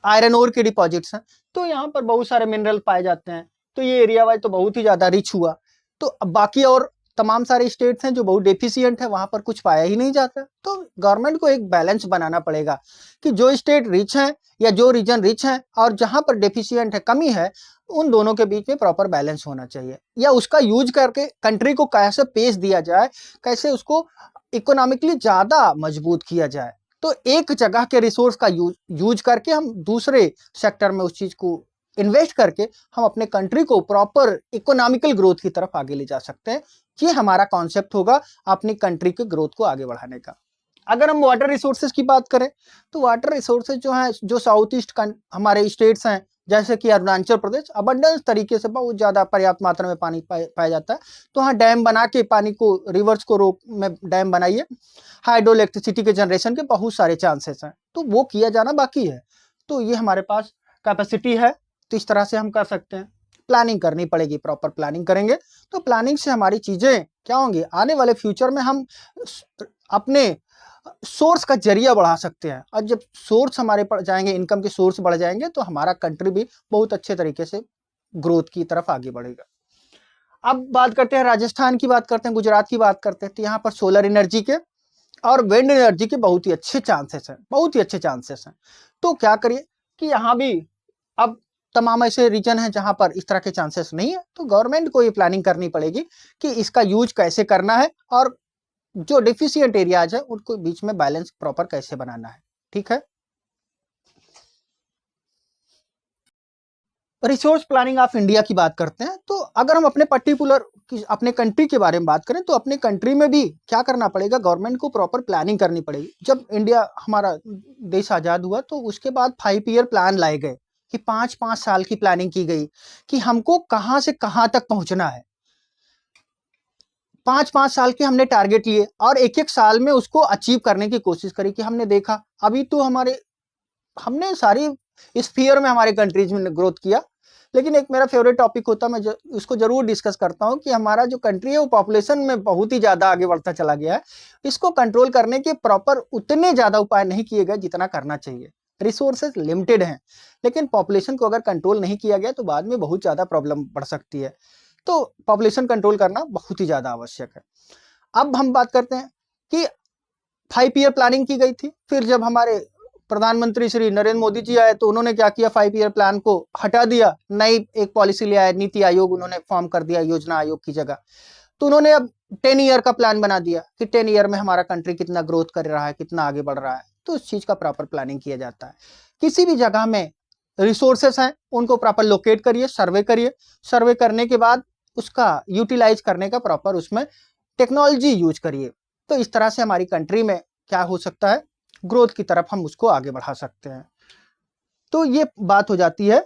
आयरन ओर के डिपॉजिट्स हैं। तो यहाँ पर बहुत सारे मिनरल पाए जाते हैं। तो ये एरिया वाइज तो बहुत ही ज्यादा रिच हुआ। तो अब बाकी और तमाम सारे स्टेट्स हैं जो बहुत डेफिशिएंट है, वहां पर कुछ पाया ही नहीं जाता। तो गवर्नमेंट को एक बैलेंस बनाना पड़ेगा कि जो स्टेट रिच है या जो रीजन रिच है और जहां पर डेफिशिएंट है, कमी है, उन दोनों के बीच में प्रॉपर बैलेंस होना चाहिए। या उसका यूज करके कंट्री को कैसे पेश दिया जाए, कैसे उसको इकोनॉमिकली ज्यादा मजबूत किया जाए। तो एक जगह के रिसोर्स का यूज करके हम दूसरे सेक्टर में उस चीज को इन्वेस्ट करके हम अपने कंट्री को प्रॉपर इकोनॉमिकल ग्रोथ की तरफ आगे ले जा सकते हैं। ये हमारा कॉन्सेप्ट होगा अपनी कंट्री के ग्रोथ को आगे बढ़ाने का। अगर हम वाटर रिसोर्सेज की बात करें तो वाटर रिसोर्सेज जो है, जो साउथ ईस्ट हमारे स्टेट्स हैं, जैसे कि अरुणाचल प्रदेश, अबंडेंस तरीके से बहुत ज्यादा पर्याप्त मात्रा में पानी पाया जाता है। तो वहाँ डैम बना के पानी को, रिवर्स को रोक में डैम बनाइए, हाइड्रो इलेक्ट्रिसिटी के जनरेशन के बहुत सारे चांसेस हैं। तो वो किया जाना बाकी है। तो ये हमारे पास कैपेसिटी है, तो इस तरह से हम कर सकते हैं। प्लानिंग करनी पड़ेगी, प्रॉपर प्लानिंग करेंगे तो प्लानिंग से हमारी चीजें क्या होंगी, आने वाले फ्यूचर में हम अपने सोर्स का जरिया बढ़ा सकते हैं। और जब सोर्स हमारे बढ़ जाएंगे, इनकम के सोर्स बढ़ जाएंगे, तो हमारा कंट्री भी बहुत अच्छे तरीके से ग्रोथ की तरफ आगे बढ़ेगा। अब बात करते हैं राजस्थान की, बात करते हैं गुजरात की, बात करते हैं। तो यहाँ पर सोलर एनर्जी के और विंड एनर्जी के बहुत ही अच्छे चांसेस हैं, बहुत ही अच्छे चांसेस हैं। तो क्या करिए कि यहाँ भी अब तमाम ऐसे रीजन हैं जहां पर इस तरह के चांसेस नहीं है। तो गवर्नमेंट को ये प्लानिंग करनी पड़ेगी कि इसका यूज कैसे करना है और जो डिफिशियंट एरियाज है उनको बीच में बैलेंस प्रॉपर कैसे बनाना है। ठीक है, रिसोर्स प्लानिंग ऑफ इंडिया की बात करते हैं, तो अगर हम अपने पर्टिकुलर अपने कंट्री के बारे में बात करें तो अपने कंट्री में भी क्या करना पड़ेगा, गवर्नमेंट को प्रॉपर प्लानिंग करनी पड़ेगी। जब इंडिया हमारा देश आजाद हुआ तो उसके बाद 5 ईयर प्लान लाए गए कि 5-5 साल की प्लानिंग की गई कि हमको कहां से कहां तक पहुंचना है। 5-5 साल के हमने टारगेट लिए और एक एक साल में उसको अचीव करने की कोशिश करी। कि हमने देखा अभी तो हमने सारी स्फीयर में हमारे कंट्रीज में ग्रोथ किया, लेकिन एक मेरा फेवरेट टॉपिक होता है, मैं उसको जरूर डिस्कस करता हूं कि हमारा जो कंट्री है वो पॉपुलेशन में बहुत ही ज्यादा आगे बढ़ता चला गया है। इसको कंट्रोल करने के प्रॉपर उतने ज्यादा उपाय नहीं किए गए जितना करना चाहिए। रिसोर्सेज लिमिटेड हैं, लेकिन पॉपुलेशन को अगर कंट्रोल नहीं किया गया तो बाद में बहुत ज्यादा प्रॉब्लम बढ़ सकती है। तो पॉपुलेशन कंट्रोल करना बहुत ही ज्यादा आवश्यक है। अब हम बात करते हैं कि 5 ईयर प्लानिंग की गई थी, फिर जब हमारे प्रधानमंत्री श्री नरेंद्र मोदी जी आए तो उन्होंने क्या किया, 5 ईयर प्लान को हटा दिया, नई एक पॉलिसी ले आए, नीति आयोग उन्होंने फॉर्म कर दिया योजना आयोग की जगह। तो उन्होंने अब 10 ईयर का प्लान बना दिया कि 10 ईयर में हमारा कंट्री कितना ग्रोथ कर रहा है, कितना आगे बढ़ रहा है। तो उस चीज का प्रॉपर प्लानिंग किया जाता है। किसी भी जगह में रिसोर्सेस हैं उनको प्रॉपर लोकेट करिए, सर्वे करने के बाद उसका यूटिलाइज करने का प्रॉपर उसमें टेक्नोलॉजी यूज करिए। तो इस तरह से हमारी कंट्री में क्या हो सकता है, ग्रोथ की तरफ हम उसको आगे बढ़ा सकते हैं। तो ये बात हो जाती है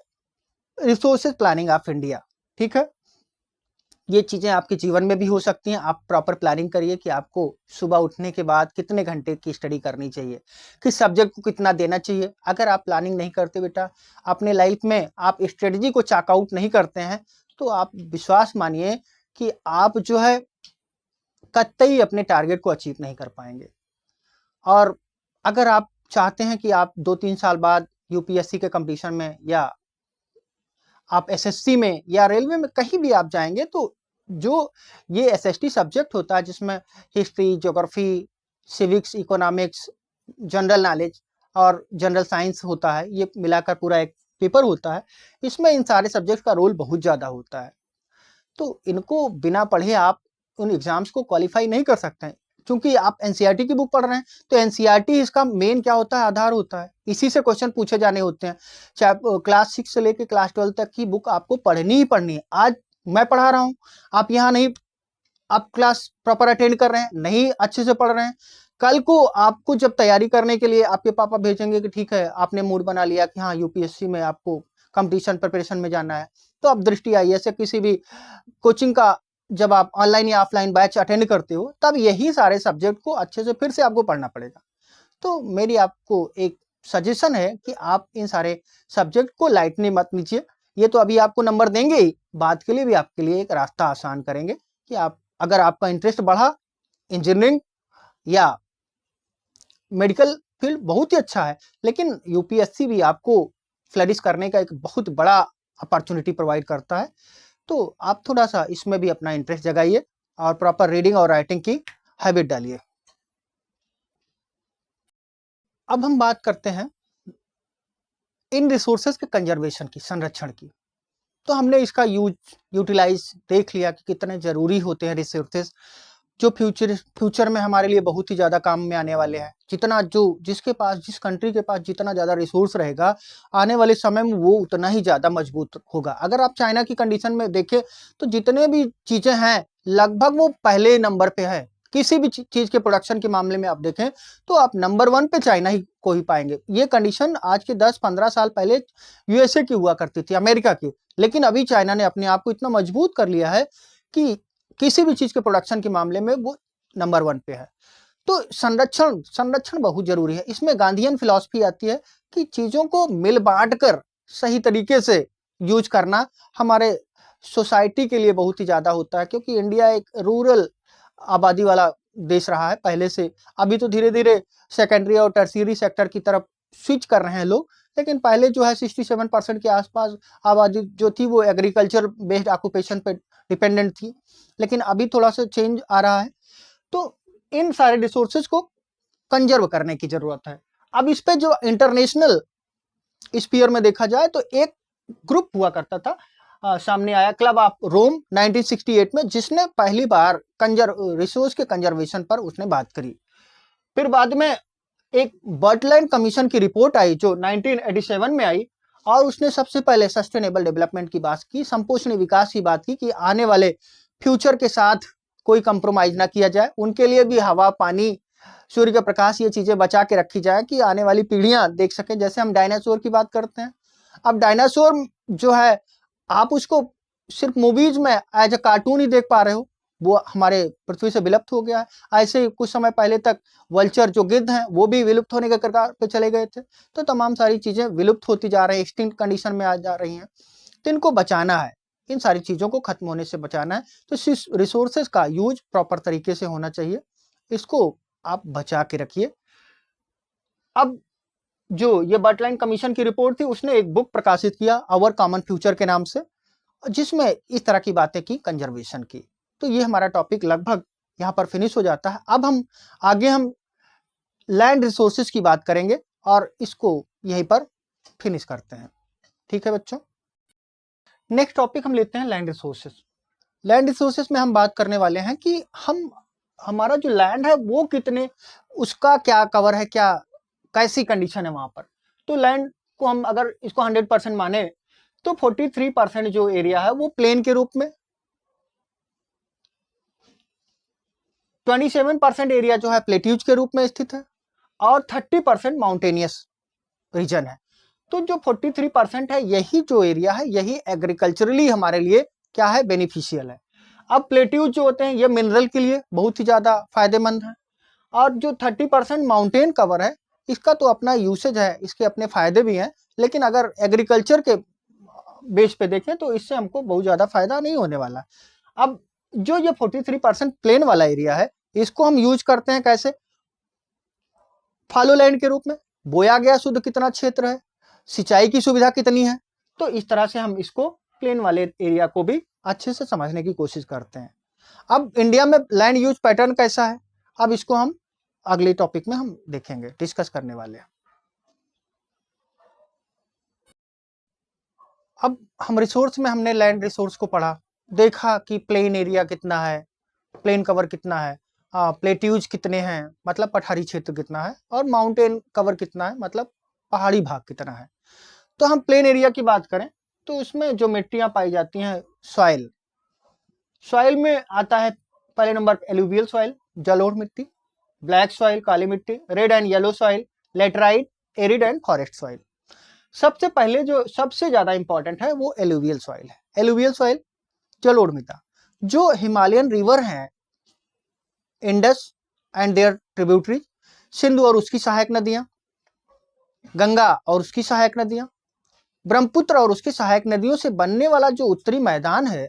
रिसोर्सेज प्लानिंग ऑफ इंडिया। ठीक है, ये चीजें आपके जीवन में भी हो सकती हैं। आप प्रॉपर प्लानिंग करिए कि आपको सुबह उठने के बाद कितने घंटे की स्टडी करनी चाहिए, किस सब्जेक्ट को कितना देना चाहिए। अगर आप प्लानिंग नहीं करते बेटा, अपने लाइफ में आप स्ट्रेटजी को चेक आउट नहीं करते हैं, तो आप विश्वास मानिए कि आप जो है कतई अपने टारगेट को अचीव नहीं कर पाएंगे। और अगर आप चाहते हैं कि आप 2-3 साल बाद यूपीएससी के कंपटीशन में या आप एसएससी में या रेलवे में कहीं भी आप जाएंगे, तो जो ये एसएसटी सब्जेक्ट होता है जिसमें history, geography, civics, economics, general knowledge और जनरल साइंस होता है, ये मिलाकर पूरा एक पेपर होता है। इसमें इन सारे सब्जेक्ट का रोल बहुत ज़्यादा होता है। तो इनको बिना पढ़े आप उन एग्जाम्स को क्वालिफाई नहीं कर सकते हैं। क्योंकि आप एनसीईआरटी की बुक पढ़ रहे हैं तो एनसीईआरटी इसका मेन क्या होता है, आधार होता है। इसी से क्वेश्चन पूछे जाने होते हैं। चाहे क्लास 6 से लेकर क्लास 12 तक की बुक आपको पढ़नी ही पढ़नी है। आज मैं पढ़ा रहा हूँ, आप यहाँ नहीं, आप क्लास प्रॉपर अटेंड कर रहे हैं, नहीं अच्छे से पढ़ रहे हैं, कल को आपको जब तैयारी करने के लिए आपके पापा भेजेंगे कि ठीक है आपने मूड बना लिया कि हाँ यूपीएससी में आपको कंपटीशन प्रिपरेशन में जाना है, तो अब दृष्टि आई ऐसे किसी भी कोचिंग का जब आप ऑनलाइन या ऑफलाइन बैच अटेंड करते हो तब यही सारे सब्जेक्ट को अच्छे से फिर से आपको पढ़ना पड़ेगा। तो मेरी आपको एक सजेशन है कि आप इन सारे सब्जेक्ट को लाइटली मत लीजिए। ये तो अभी आपको नंबर देंगे ही, बाद के लिए भी आपके लिए एक रास्ता आसान करेंगे कि आप अगर आपका इंटरेस्ट बढ़ा, इंजीनियरिंग या मेडिकल फील्ड बहुत ही अच्छा है, लेकिन यूपीएससी भी आपको फ्लरिश करने का एक बहुत बड़ा अपॉर्चुनिटी प्रोवाइड करता है। तो आप थोड़ा सा इसमें भी अपना इंटरेस्ट जगाइए और प्रॉपर रीडिंग और राइटिंग की हैबिट डालिए। अब हम बात करते हैं इन रिसोर्सेज के कंजर्वेशन की, संरक्षण की। तो हमने इसका यूटिलाइज देख लिया कि कितने जरूरी होते हैं रिसोर्सेज, जो फ्यूचर में हमारे लिए बहुत ही ज्यादा काम में आने वाले हैं। जितना जो जिस कंट्री के पास जितना ज्यादा रिसोर्स रहेगा, आने वाले समय में वो उतना ही ज्यादा मजबूत होगा। अगर आप चाइना की कंडीशन में देखें तो जितने भी चीजें हैं लगभग वो पहले नंबर पे है। किसी भी चीज के प्रोडक्शन के मामले में आप देखें तो आप नंबर 1 पे चाइना ही को ही पाएंगे। ये कंडीशन आज के 10-15 साल पहले यूएसए की हुआ करती थी, अमेरिका की, लेकिन अभी चाइना ने अपने आप को इतना मजबूत कर लिया है कि किसी भी चीज के प्रोडक्शन के मामले में वो नंबर 1 पे है। तो संरक्षण बहुत जरूरी है। इसमें गांधीयन फिलॉसफी आती है कि चीजों को मिल बांट कर सही तरीके से यूज करना हमारे सोसाइटी के लिए बहुत ही ज्यादा होता है। क्योंकि इंडिया एक रूरल आबादी वाला देश रहा है पहले से। अभी तो धीरे धीरे सेकेंडरी और टर्शियरी सेक्टर की तरफ स्विच कर रहे हैं लोग, लेकिन पहले जो है 67% के आसपास आबादी जो थी वो एग्रीकल्चर बेस्ड ऑक्यूपेशन पे डिपेंडेंट थी, लेकिन अभी थोड़ा सा चेंज आ रहा है। तो इन सारे रिसोर्सेज को कंजर्व करने की जरूरत है। अब इस पे जो इंटरनेशनल स्फीयर में देखा जाए तो एक ग्रुप हुआ करता था, सामने आया क्लब ऑफ रोम 1968 में, जिसने पहली बार रिसोर्स के कंजर्वेशन पर उसने बात करी। फिर बाद में एक बर्टलैंड कमीशन की रिपोर्ट आई जो 1987 में आई, और उसने सबसे पहले सस्टेनेबल डेवलपमेंट की बात की, संपोषणीय विकास की बात की कि आने वाले फ्यूचर के साथ कोई कंप्रोमाइज ना किया जाए, उनके लिए भी हवा, पानी, सूर्य का प्रकाश, ये चीजें बचा के रखी जाए कि आने वाली पीढ़ियां देख सके। जैसे हम डायनासोर की बात करते हैं, अब डायनासोर जो है आप उसको सिर्फ मूवीज में एज ए कार्टून ही देख पा रहे हो, वो हमारे पृथ्वी से विलुप्त हो गया है। ऐसे ही कुछ समय पहले तक वल्चर जो गिद्ध हैं वो भी विलुप्त होने के कगार पे चले गए थे। तो तमाम सारी चीजें विलुप्त होती जा रही है, एक्सटिंक्ट कंडीशन में आ जा रही हैं। तो इनको बचाना है, इन सारी चीजों को खत्म होने से बचाना है। तो रिसोर्सेज का यूज प्रॉपर तरीके से होना चाहिए, इसको आप बचा के रखिए। अब जो ये बर्टलैंड कमीशन की रिपोर्ट थी, उसने एक बुक प्रकाशित किया आवर कॉमन फ्यूचर के नाम से, जिसमें इस तरह की बातें की कंजर्वेशन की। तो ये हमारा टॉपिक लगभग यहाँ पर फिनिश हो जाता है। अब हम आगे लैंड रिसोर्सेज की बात करेंगे और इसको यहीं पर फिनिश करते हैं। ठीक है बच्चों, नेक्स्ट टॉपिक हम लेते हैं लैंड रिसोर्सेज। लैंड रिसोर्सेज में हम बात करने वाले हैं कि हमारा जो लैंड है वो कितने, उसका क्या कवर है, क्या कैसी कंडीशन है वहां पर। तो लैंड को हम अगर इसको 100% माने तो 43% जो एरिया है वो प्लेन के रूप में, 27% एरिया जो है प्लेट्यूज के रूप में स्थित है, और 30% माउंटेनियस रीजन है। तो जो 43% है, यही जो एरिया है, यही एग्रीकल्चरली हमारे लिए क्या है, बेनिफिशियल है। अब प्लेट्यूज जो होते हैं ये मिनरल के लिए बहुत ही ज्यादा फायदेमंद है, और जो 30% माउंटेन कवर है, इसका तो अपना यूसेज है, इसके अपने फायदे भी हैं, लेकिन अगर एग्रीकल्चर के बेस पे देखें तो इससे हमको बहुत ज्यादा फायदा नहीं होने वाला। अब जो ये 43% प्लेन वाला एरिया है, इसको हम यूज करते हैं कैसे, फॉलो लैंड के रूप में। बोया गया शुद्ध कितना क्षेत्र है, सिंचाई की सुविधा कितनी है, तो इस तरह से हम इसको प्लेन वाले एरिया को भी अच्छे से समझने की कोशिश करते हैं। अब इंडिया में लैंड यूज पैटर्न कैसा है, अब इसको हम अगले टॉपिक में हम देखेंगे, डिस्कस करने वाले हैं। अब हम रिसोर्स में हमने लैंड रिसोर्स को पढ़ा, देखा कि प्लेन एरिया कितना है, प्लेन कवर कितना है, प्लेट्यूज कितने हैं मतलब पठारी क्षेत्र कितना है, और माउंटेन कवर कितना है मतलब पहाड़ी भाग कितना है। तो हम प्लेन एरिया की बात करें तो उसमें जो मिट्टियां पाई जाती हैं, सॉइल, सॉइल में आता है पहले नंबर एलुवियल सॉइल, जलोढ़ मिट्टी, ब्लैक सॉइल काली मिट्टी, red and yellow soil, laterite, arid and forest soil. सबसे पहले जो सबसे ज्यादा इंपॉर्टेंट है वो एलुवियल सॉइल है। एलुवियल सॉइल जलोढ़ मृदा, जो हिमालयन रिवर हैं, Indus and their tributary, Sindhu और उसकी सहायक नदियां, गंगा और उसकी सहायक नदियां, ब्रह्मपुत्र और उसकी सहायक नदियों से बनने वाला जो उत्तरी मैदान है,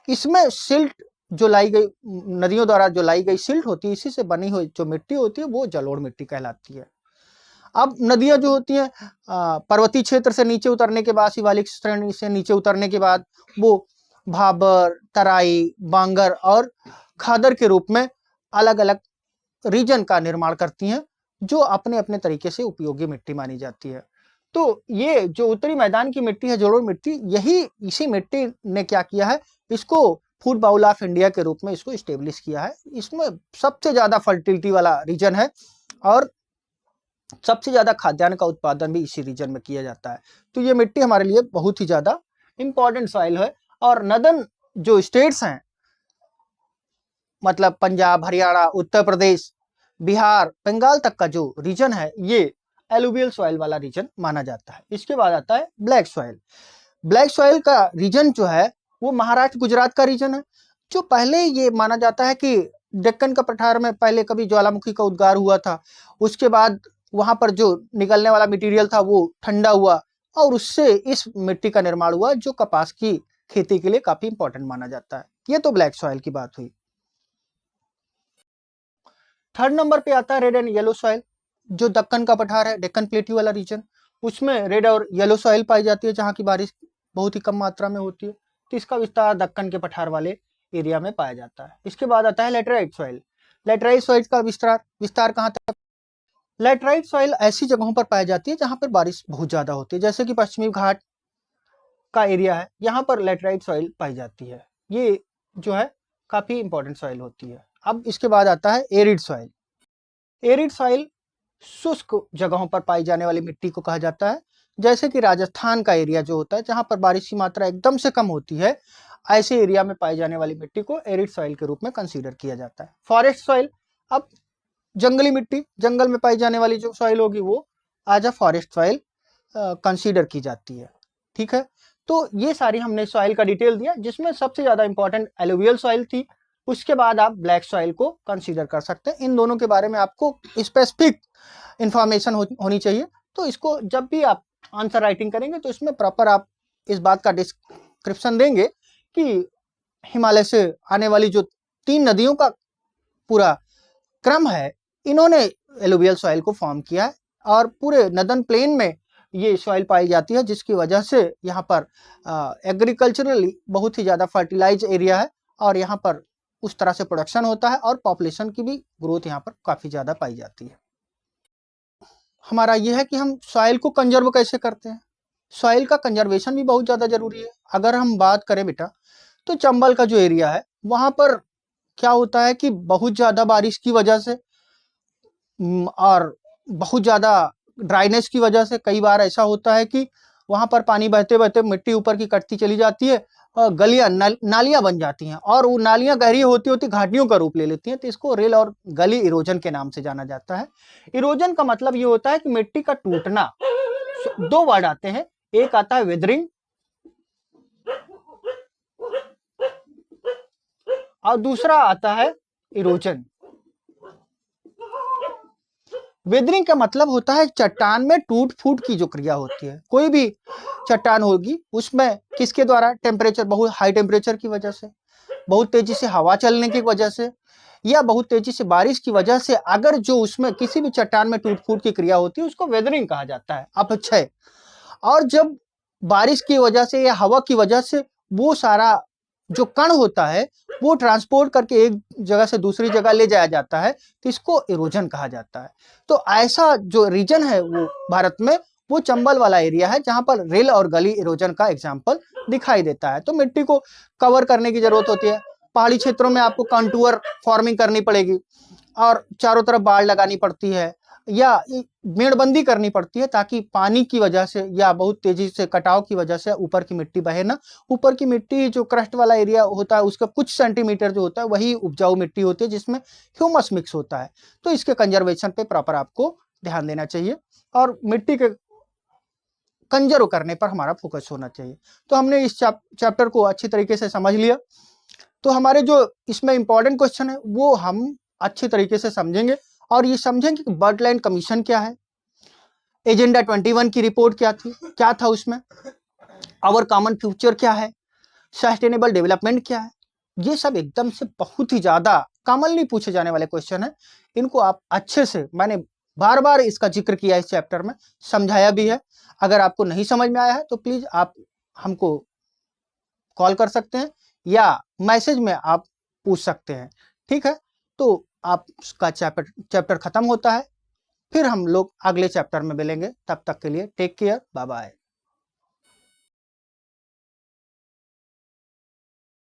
इसमें सिल्ट जो लाई गई, नदियों द्वारा जो लाई गई सिल्ट होती है, इसी से बनी हुई जो मिट्टी होती है वो जलोढ़ मिट्टी कहलाती है। अब नदियां जो होती हैं पर्वतीय क्षेत्र से नीचे उतरने के बाद, शिवालिक श्रेणी से नीचे उतरने के बाद, वो भाबर, तराई, बांगर और खादर के रूप में अलग अलग रीजन का निर्माण करती हैं, जो अपने अपने तरीके से उपयोगी मिट्टी मानी जाती है। तो ये जो उत्तरी मैदान की मिट्टी है, जलोढ़ मिट्टी, यही इसी मिट्टी ने क्या किया है, इसको फूड बाउल ऑफ इंडिया के रूप में इसको स्टेब्लिश किया है। इसमें सबसे ज्यादा फर्टिलिटी वाला रीजन है, और सबसे ज्यादा खाद्यान्न का उत्पादन भी इसी रीजन में किया जाता है। तो ये मिट्टी हमारे लिए बहुत ही ज्यादा इंपॉर्टेंट सॉइल है। और नदन जो स्टेट्स हैं, मतलब पंजाब, हरियाणा, उत्तर प्रदेश, बिहार, बंगाल तक का जो रीजन है, ये एलुवियल सॉइल वाला रीजन माना जाता है। इसके बाद आता है ब्लैक सॉइल। ब्लैक सॉइल का रीजन जो है वो महाराष्ट्र, गुजरात का रीजन है। जो पहले ये माना जाता है कि डेक्कन का पठार में पहले कभी ज्वालामुखी का उद्गार हुआ था, उसके बाद वहां पर जो निकलने वाला मटेरियल था वो ठंडा हुआ, और उससे इस मिट्टी का निर्माण हुआ, जो कपास की खेती के लिए काफी इंपॉर्टेंट माना जाता है। ये तो ब्लैक सॉइल की बात हुई। थर्ड नंबर पे आता है रेड एंड येलो सॉइल। जो दक्कन का पठार है, डेक्कन प्लेट्यू वाला रीजन, उसमें रेड और येलो सॉइल पाई जाती है, जहाँ की बारिश बहुत ही कम मात्रा में होती है। तो इसका विस्तार दक्कन के पठार वाले एरिया में पाया जाता है। इसके बाद आता है लेटराइट सॉइल। लेटराइट सॉइल का विस्तार कहाँ तक? लेटराइट सॉइल ऐसी जगहों पर पाई जाती है जहां पर बारिश बहुत ज्यादा होती है, जैसे कि पश्चिमी घाट, का एरिया है, यहाँ पर लेटराइट सॉइल पाई जाती है। ये जो है काफी इंपॉर्टेंट सॉइल होती है। अब इसके बाद आता है एरिड सॉइल। एरिड सॉइल शुष्क जगहों पर पाई जाने वाली मिट्टी को कहा जाता है, जैसे कि राजस्थान का एरिया जो होता है जहां पर बारिश की मात्रा एकदम से कम होती है, ऐसे एरिया में पाई जाने वाली मिट्टी को एरिड सॉइल के रूप में कंसीडर किया जाता है। फॉरेस्ट सॉइल, अब जंगली मिट्टी, जंगल में पाई जाने वाली जो सॉइल होगी वो as a forest soil consider की जाती है। ठीक है, तो ये सारी हमने सॉइल का डिटेल दिया, जिसमें सबसे ज्यादा इंपॉर्टेंट एलुवियल सॉइल थी। उसके बाद आप ब्लैक सॉइल को कंसीडर कर सकते हैं। इन दोनों के बारे में आपको स्पेसिफिक इंफॉर्मेशन होनी चाहिए। तो इसको जब भी आप आंसर राइटिंग करेंगे तो इसमें प्रॉपर आप इस बात का डिस्क्रिप्शन देंगे कि हिमालय से आने वाली जो 3 नदियों का पूरा क्रम है, इन्होंने एलुवियल सॉइल को फॉर्म किया है और पूरे नदन प्लेन में ये सॉइल पाई जाती है, जिसकी वजह से यहाँ पर एग्रीकल्चरली बहुत ही ज़्यादा फर्टिलाइज एरिया है और यहाँ पर उस तरह से प्रोडक्शन होता है और पॉपुलेशन की भी ग्रोथ यहाँ पर काफ़ी ज़्यादा पाई जाती है। हमारा यह है कि हम सॉइल को कंजर्व कैसे करते हैं। सॉइल का कंजर्वेशन भी बहुत ज़्यादा जरूरी है। अगर हम बात करें बेटा, तो चंबल का जो एरिया है वहाँ पर क्या होता है कि बहुत ज़्यादा बारिश की वजह से और बहुत ज़्यादा ड्राइनेस की वजह से कई बार ऐसा होता है कि वहाँ पर पानी बहते बहते मिट्टी ऊपर की कटती चली जाती है और गलियाँ नालियाँ बन जाती हैं और वो नालियाँ गहरी होती होती घाटियों का रूप ले लेती हैं। तो इसको रेल और गली इरोजन के नाम से जाना जाता है। इरोजन का मतलब ये होता है कि मिट्टी का टूटना। 2 वर्ड आते हैं, एक आता है वेदरिंग और दूसरा आता है इरोजन। वेदरिंग का मतलब होता है चट्टान में टूट फूट की जो क्रिया होती है। कोई भी चट्टान होगी उसमें किसके द्वारा, टेम्परेचर, बहुत हाई टेम्परेचर की वजह से, बहुत तेजी से हवा चलने की वजह से या बहुत तेजी से बारिश की वजह से, अगर जो उसमें किसी भी चट्टान में टूट फूट की क्रिया होती है उसको वेदरिंग कहा जाता है, अपक्षय। और जब बारिश की वजह से या हवा की वजह से वो सारा जो कण होता है वो ट्रांसपोर्ट करके एक जगह से दूसरी जगह ले जाया जाता है, तो इसको इरोजन कहा जाता है। तो ऐसा जो रीजन है वो भारत में वो चंबल वाला एरिया है जहां पर रेल और गली इरोजन का एग्जाम्पल दिखाई देता है। तो मिट्टी को कवर करने की जरूरत होती है। पहाड़ी क्षेत्रों में आपको कंटूर फॉर्मिंग करनी पड़ेगी और चारों तरफ बाड़ लगानी पड़ती है या मेड़बंदी करनी पड़ती है, ताकि पानी की वजह से या बहुत तेजी से कटाव की वजह से ऊपर की मिट्टी बहे ना। ऊपर की मिट्टी जो क्रस्ट वाला एरिया होता है उसका कुछ सेंटीमीटर जो होता है वही उपजाऊ मिट्टी होती है जिसमें ह्यूमस मिक्स होता है। तो इसके कंजर्वेशन पे प्रॉपर आपको ध्यान देना चाहिए और मिट्टी के कंजर्व करने पर हमारा फोकस होना चाहिए। तो हमने इस चैप्टर को अच्छी तरीके से समझ लिया। तो हमारे जो इसमें इंपॉर्टेंट क्वेश्चन है वो हम अच्छी तरीके से समझेंगे और ये समझेंगे कि बर्डलैंड कमीशन क्या है, एजेंडा 21 की रिपोर्ट क्या था उसमें, आवर कॉमन फ्यूचर क्या है, सस्टेनेबल डेवलपमेंट क्या है। ये सब एकदम से बहुत ही ज्यादा कॉमनली पूछे जाने वाले क्वेश्चन है। इनको आप अच्छे से, मैंने बार बार इसका जिक्र किया इस चैप्टर में, समझाया भी है। अगर आपको नहीं समझ में आया है तो प्लीज आप हमको कॉल कर सकते हैं या मैसेज में आप पूछ सकते हैं। ठीक है, तो आपका चैप्टर खत्म होता है, फिर हम लोग अगले चैप्टर में मिलेंगे। तब तक के लिए टेक केयर, बाय बाय।